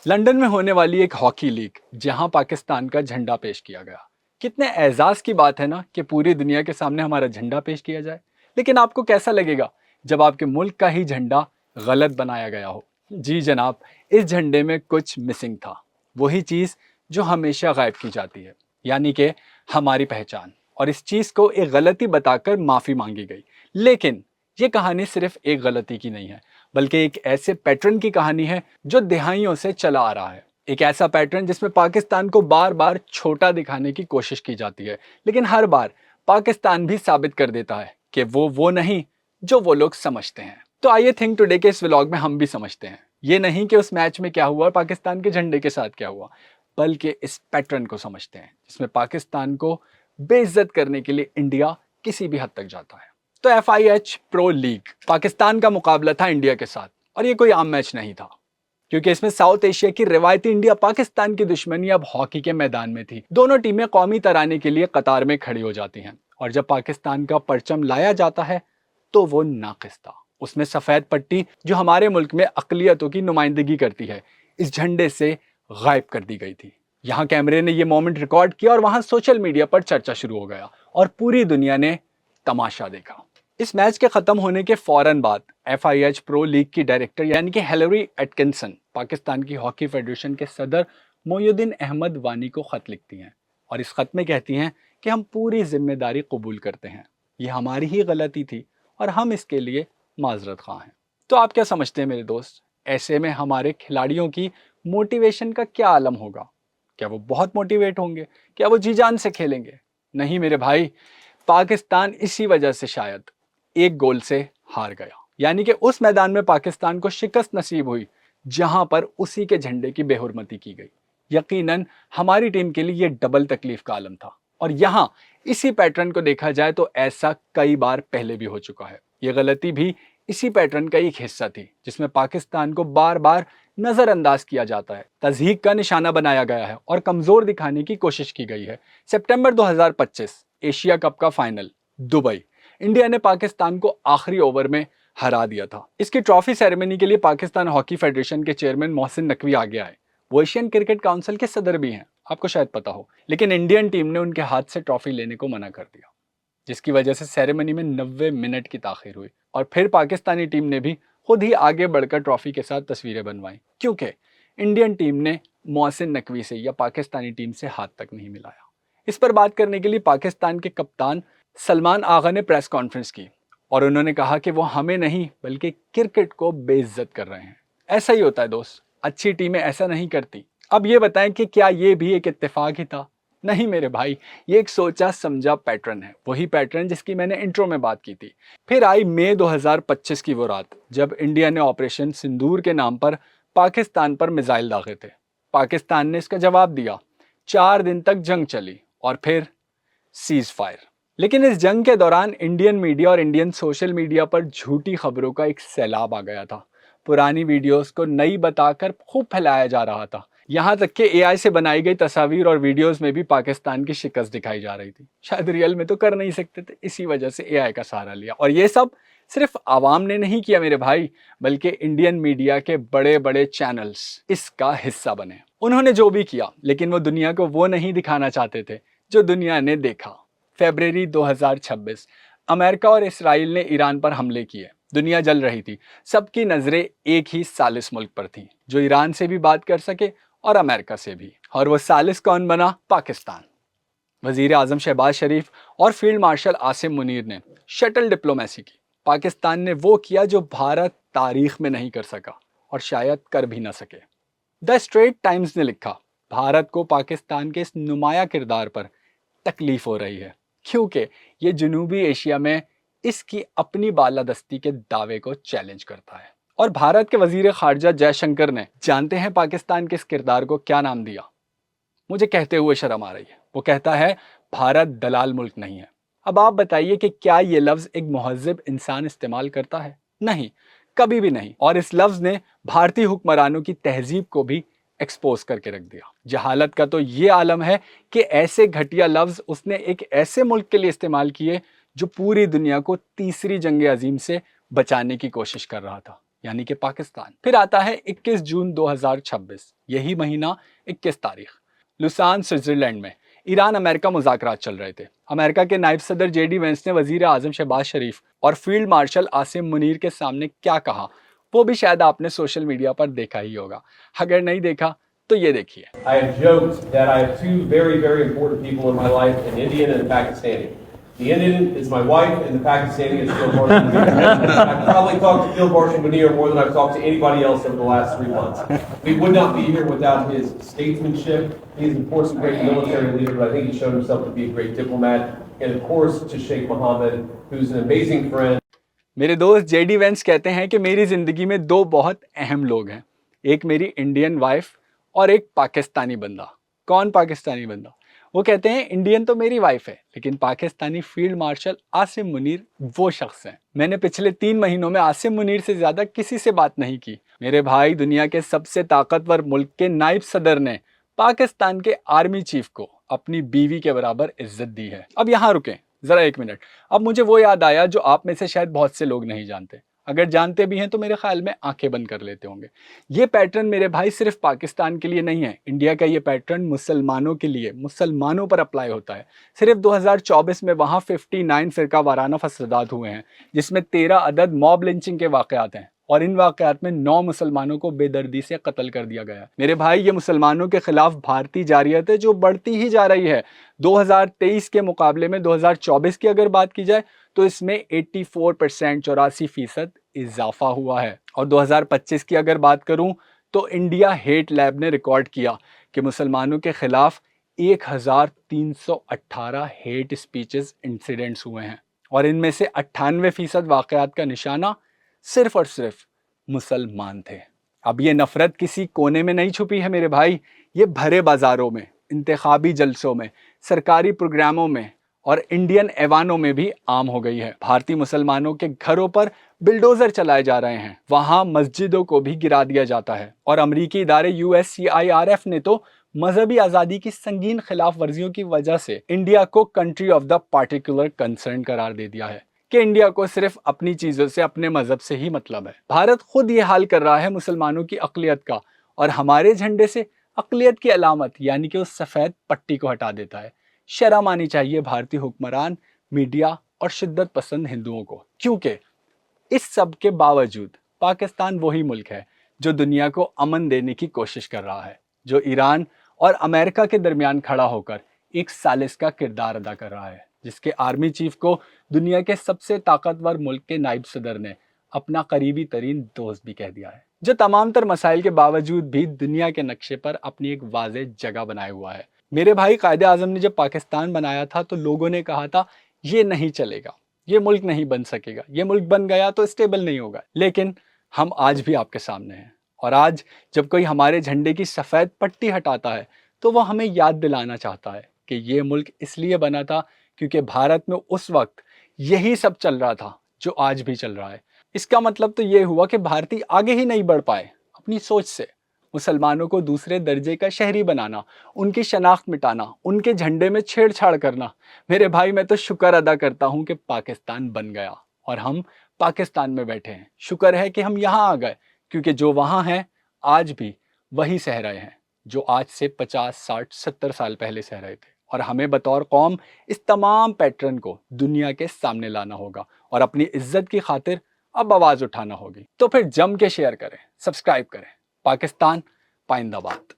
London में होने वाली एक हॉकी लीग जहां पाकिस्तान का झंडा पेश किया गया। कितने एजाज की बात है ना कि पूरी दुनिया के सामने हमारा झंडा पेश किया जाए। लेकिन आपको कैसा लगेगा जब आपके मुल्क का ही झंडा गलत बनाया गया हो? जी जनाब, इस झंडे में कुछ मिसिंग था। वही चीज जो हमेशा गायब की जाती है, यानी कि हमारी पहचान। और इस चीज को एक गलती बताकर माफी मांगी गई। लेकिन ये कहानी सिर्फ एक गलती की नहीं है, बल्कि एक ऐसे पैटर्न की कहानी है जो दहाइयों से चला आ रहा है। एक ऐसा पैटर्न जिसमें पाकिस्तान को बार बार छोटा दिखाने की कोशिश की जाती है, लेकिन हर बार पाकिस्तान भी साबित कर देता है कि वो नहीं जो वो लोग समझते हैं। तो आइए थिंक टुडे के इस व्लॉग में हम भी समझते हैं, ये नहीं कि उस मैच में क्या हुआ और पाकिस्तान के झंडे के साथ क्या हुआ, बल्कि इस पैटर्न को समझते हैं जिसमें पाकिस्तान को बेइज्जत करने के लिए इंडिया किसी भी हद तक जाता है। तो FIH प्रो लीग पाकिस्तान का मुकाबला था इंडिया के साथ, और ये कोई आम मैच नहीं था, क्योंकि इसमें साउथ एशिया की रिवायती इंडिया पाकिस्तान की दुश्मनी अब हॉकी के मैदान में थी। दोनों टीमें कौमी तराने के लिए कतार में खड़ी हो जाती हैं, और जब पाकिस्तान का परचम लाया जाता है तो वो नाकिस था। उसमें सफेद पट्टी जो हमारे मुल्क में अकलियतों की नुमाइंदगी करती है, इस झंडे से गायब कर दी गई थी। यहाँ कैमरे ने ये मोमेंट रिकॉर्ड किया और वहां सोशल मीडिया पर चर्चा शुरू हो गया और पूरी दुनिया ने तमाशा देखा। इस मैच के खत्म होने के फौरन बाद FIH प्रो लीग की डायरेक्टर यानी कि हिलरी एटकिंसन पाकिस्तान की हॉकी फेडरेशन के सदर मोयुद्दीन अहमद वानी को खत लिखती हैं, और इस खत में कहती हैं कि हम पूरी जिम्मेदारी कबूल करते हैं, ये हमारी ही गलती थी और हम इसके लिए माजरत खा हैं। तो आप क्या समझते हैं मेरे दोस्त, ऐसे में हमारे खिलाड़ियों की मोटिवेशन का क्या आलम होगा? क्या वो बहुत मोटिवेट होंगे? क्या वो जी जान से खेलेंगे? नहीं मेरे भाई, पाकिस्तान इसी वजह से शायद एक गोल से हार गया। यानी कि उस मैदान में पाकिस्तान को शिकस्त नसीब हुई जहां पर उसी के झंडे की बेहुरमती की गई। यकीनन हमारी टीम के लिए यह डबल तकलीफ का आलम था, और यहां इसी पैटर्न को देखा जाए तो ऐसा कई बार पहले भी हो चुका है। यह गलती भी इसी पैटर्न का एक हिस्सा थी, जिसमें पाकिस्तान को बार बार नजरअंदाज किया जाता है, तज़हीक का निशाना बनाया गया है और कमजोर दिखाने की कोशिश की गई है। सितंबर 2025 एशिया कप का फाइनल दुबई, इंडिया ने पाकिस्तान को आखिरी ओवर में हरा दिया था। इसकी ट्रॉफी सेरेमनी के लिए पाकिस्तान हॉकी फेडरेशन के चेयरमैन मोहसिन नकवी आगे आए। वो एशियन क्रिकेट काउंसिल के सदर भी हैं, आपको शायद पता हो। लेकिन इंडियन टीम ने उनके हाथ से ट्रॉफी लेने को मना कर दिया, जिसकी वजह से सेरेमनी में 90 मिनट की ताखिर हुई। और फिर पाकिस्तानी टीम ने भी खुद ही आगे बढ़कर ट्रॉफी के साथ तस्वीरें बनवाई, क्योंकि इंडियन टीम ने मोहसिन नकवी से या पाकिस्तानी टीम से हाथ तक नहीं मिलाया। इस पर बात करने के लिए पाकिस्तान के कप्तान सलमान आगा ने प्रेस कॉन्फ्रेंस की और उन्होंने कहा कि वो हमें नहीं बल्कि क्रिकेट को बेइज्जत कर रहे हैं। ऐसा ही होता है दोस्त, अच्छी टीमें ऐसा नहीं करती। अब ये बताएं कि क्या ये भी एक इत्तेफाक ही था? नहीं मेरे भाई, ये एक सोचा समझा पैटर्न है, वही पैटर्न जिसकी मैंने इंट्रो में बात की थी। फिर आई मई 2025 की वो रात जब इंडिया ने ऑपरेशन सिंदूर के नाम पर पाकिस्तान पर मिसाइल दागे थे। पाकिस्तान ने इसका जवाब दिया, 4 दिन तक जंग चली और फिर सीज फायर। लेकिन इस जंग के दौरान इंडियन मीडिया और इंडियन सोशल मीडिया पर झूठी खबरों का एक सैलाब आ गया था। पुरानी वीडियोस को नई बताकर खूब फैलाया जा रहा था। यहाँ तक कि AI से बनाई गई तस्वीर और वीडियोस में भी पाकिस्तान की शिकस्त दिखाई जा रही थी। शायद रियल में तो कर नहीं सकते थे, इसी वजह से AI का सहारा लिया। और ये सब सिर्फ आवाम ने नहीं किया मेरे भाई, बल्कि इंडियन मीडिया के बड़े बड़े चैनल्स इसका हिस्सा बने। उन्होंने जो भी किया, लेकिन वो दुनिया को वो नहीं दिखाना चाहते थे जो दुनिया ने देखा। फरवरी 2026 अमेरिका और इसराइल ने ईरान पर हमले किए। दुनिया जल रही थी, सबकी नजरें एक ही सालिस मुल्क पर थीं, जो ईरान से भी बात कर सके और अमेरिका से भी। और वो सालिस कौन बना? पाकिस्तान। वजीर आजम शहबाज शरीफ और फील्ड मार्शल आसिम मुनीर ने शटल डिप्लोमेसी की। पाकिस्तान ने वो किया जो भारत तारीख में नहीं कर सका और शायद कर भी ना सके। द स्ट्रेट टाइम्स ने लिखा, भारत को पाकिस्तान के इस नुमाया किरदार पर तकलीफ हो रही है, क्योंकि ये जनूबी एशिया में इसकी अपनी बालादस्ती के दावे को चैलेंज करता है। और भारत के वजीर खारजा जयशंकर ने, जानते हैं पाकिस्तान के इस किरदार को क्या नाम दिया? मुझे कहते हुए शर्म आ रही है। वो कहता है, भारत दलाल मुल्क नहीं है। अब आप बताइए कि क्या ये लफ्ज एक मुहज्जिब इंसान इस्तेमाल करता है? नहीं, कभी भी नहीं। और इस लफ्ज ने भारतीय हुक्मरानों की तहजीब को भी एक्सपोज करके रख दिया। जहालत का तो ये आलम है कि ऐसे घटिया लफ्ज उसने एक ऐसे मुल्क के लिए इस्तेमाल किए जो पूरी दुनिया को तीसरी जंग अजीम से बचाने की कोशिश कर रहा था। यानी कि पाकिस्तान। फिर आता है 21 जून 2026, यही महीना 21 तारीख, लुसान स्विट्जरलैंड में ईरान अमेरिका मुज़ाकरात चल रहे थे। अमेरिका के नायब सदर जेडी वेंस ने वजीर आजम शहबाज शरीफ और फील्ड मार्शल आसिम मुनीर के सामने क्या कहा, वो भी शायद आपने सोशल मीडिया पर देखा ही होगा। अगर नहीं देखा तो ये देखिए। I have joked that I have two very, very important people in my life, an Indian and a Pakistani. The Indian is my wife, and the Pakistani is Phil Barsham Munir. I've probably talked to Phil Barsham Munir more than I've talked to anybody else over the last 3 months. We would not be here without his statesmanship. He's, of course, a great military leader, but I think he's shown himself to be a great diplomat. And, of course, to Sheikh Mohammed, who's an amazing friend. मेरे दोस्त JD Vance कहते हैं कि मेरी ज़िंदगी में दो बहुत अहम लोग हैं, एक मेरी इंडियन वाइफ और एक पाकिस्तानी बंदा। कौन पाकिस्तानी बंदा? वो कहते हैं इंडियन तो मेरी वाइफ है, लेकिन पाकिस्तानी फील्ड मार्शल आसिम मुनीर वो शख्स हैं। मैंने पिछले 3 महीनों में आसिम मुनीर से ज़्यादा किसी से बात नहीं की। मेरे भाई, दुनिया के सबसे ताकतवर मुल्क के नायब सदर ने पाकिस्तान के आर्मी चीफ को अपनी बीवी के बराबर इज्जत दी है। अब यहाँ रुकें ज़रा 1 मिनट। अब मुझे वो याद आया जो आप में से शायद बहुत से लोग नहीं जानते। अगर जानते भी हैं तो मेरे ख्याल में आंखें बंद कर लेते होंगे। ये पैटर्न मेरे भाई सिर्फ पाकिस्तान के लिए नहीं है। इंडिया का ये पैटर्न मुसलमानों के लिए, मुसलमानों पर अप्लाई होता है। सिर्फ 2024 में वहाँ 59 फिरका वाराना फसादात हुए हैं, जिसमें 13 अदद मॉब लिंचिंग के वाक़यात हैं, और इन वाक़यात में 9 मुसलमानों को बेदर्दी से कत्ल कर दिया गया। मेरे भाई, ये मुसलमानों के खिलाफ भारतीय जारियत है जो बढ़ती ही जा रही है। 2023 के मुकाबले में 2024 की अगर बात की जाए तो इसमें 84%, 84% इजाफा हुआ है। और 2025 की अगर बात करूं तो इंडिया हेट लैब ने रिकॉर्ड किया कि मुसलमानों के खिलाफ 1318 हेट स्पीचेस इंसिडेंट्स हुए हैं, और इनमें से 98% वाक़यात का निशाना सिर्फ और सिर्फ मुसलमान थे। अब ये नफरत किसी कोने में नहीं छुपी है मेरे भाई, ये भरे बाजारों में, इंतखाबी जलसों में, सरकारी प्रोग्रामों में और इंडियन ऐवानों में भी आम हो गई है। भारतीय मुसलमानों के घरों पर बिल्डोजर चलाए जा रहे हैं, वहाँ मस्जिदों को भी गिरा दिया जाता है, और अमरीकी इदारे USCIRF ने तो मजहबी आज़ादी की संगीन खिलाफ वर्जियों की वजह से इंडिया को country of the particular concern करार दे दिया है कि इंडिया को सिर्फ अपनी चीज़ों से, अपने मजहब से ही मतलब है। भारत खुद ये हाल कर रहा है मुसलमानों की अक़लियत का, और हमारे झंडे से अक़लियत की अलामत यानी कि उस सफ़ेद पट्टी को हटा देता है। शर्म आनी चाहिए भारतीय हुक्मरान, मीडिया और शिद्दत पसंद हिंदुओं को, क्योंकि इस सब के बावजूद पाकिस्तान वही मुल्क है जो दुनिया को अमन देने की कोशिश कर रहा है, जो ईरान और अमेरिका के दरमियान खड़ा होकर एक सालिस का किरदार अदा कर रहा है, जिसके आर्मी चीफ को दुनिया के सबसे ताकतवर मुल्क के नायब सदर ने अपना करीबी तरीन दोस्त भी कह दिया है, जो तमाम तर मसाइल के बावजूद भी दुनिया के नक्शे पर अपनी एक वाज़ेह जगह बनाए हुआ है। मेरे भाई, कायदे आज़म ने जब पाकिस्तान बनाया था तो लोगों ने कहा था ये नहीं चलेगा, ये मुल्क नहीं बन सकेगा, ये मुल्क बन गया तो स्टेबल नहीं होगा। लेकिन हम आज भी आपके सामने हैं, और आज जब कोई हमारे झंडे की सफ़ेद पट्टी हटाता है तो वह हमें याद दिलाना चाहता है कि ये मुल्क इसलिए बना था क्योंकि भारत में उस वक्त यही सब चल रहा था जो आज भी चल रहा है। इसका मतलब तो ये हुआ कि भारतीय आगे ही नहीं बढ़ पाए अपनी सोच से। मुसलमानों को दूसरे दर्जे का शहरी बनाना, उनकी शनाख्त मिटाना, उनके झंडे में छेड़छाड़ करना। मेरे भाई, मैं तो शुक्र अदा करता हूँ कि पाकिस्तान बन गया और हम पाकिस्तान में बैठे हैं। शुक्र है कि हम यहाँ आ गए, क्योंकि जो वहाँ हैं आज भी वही सह रहे हैं जो आज से 50, 60, 70 साल पहले सह रहे थे। और हमें बतौर कौम इस तमाम पैटर्न को दुनिया के सामने लाना होगा और अपनी इज्जत की खातिर अब आवाज़ उठाना होगी। तो फिर जम के शेयर करें, सब्सक्राइब करें। पाकिस्तान पाइंदाबाद।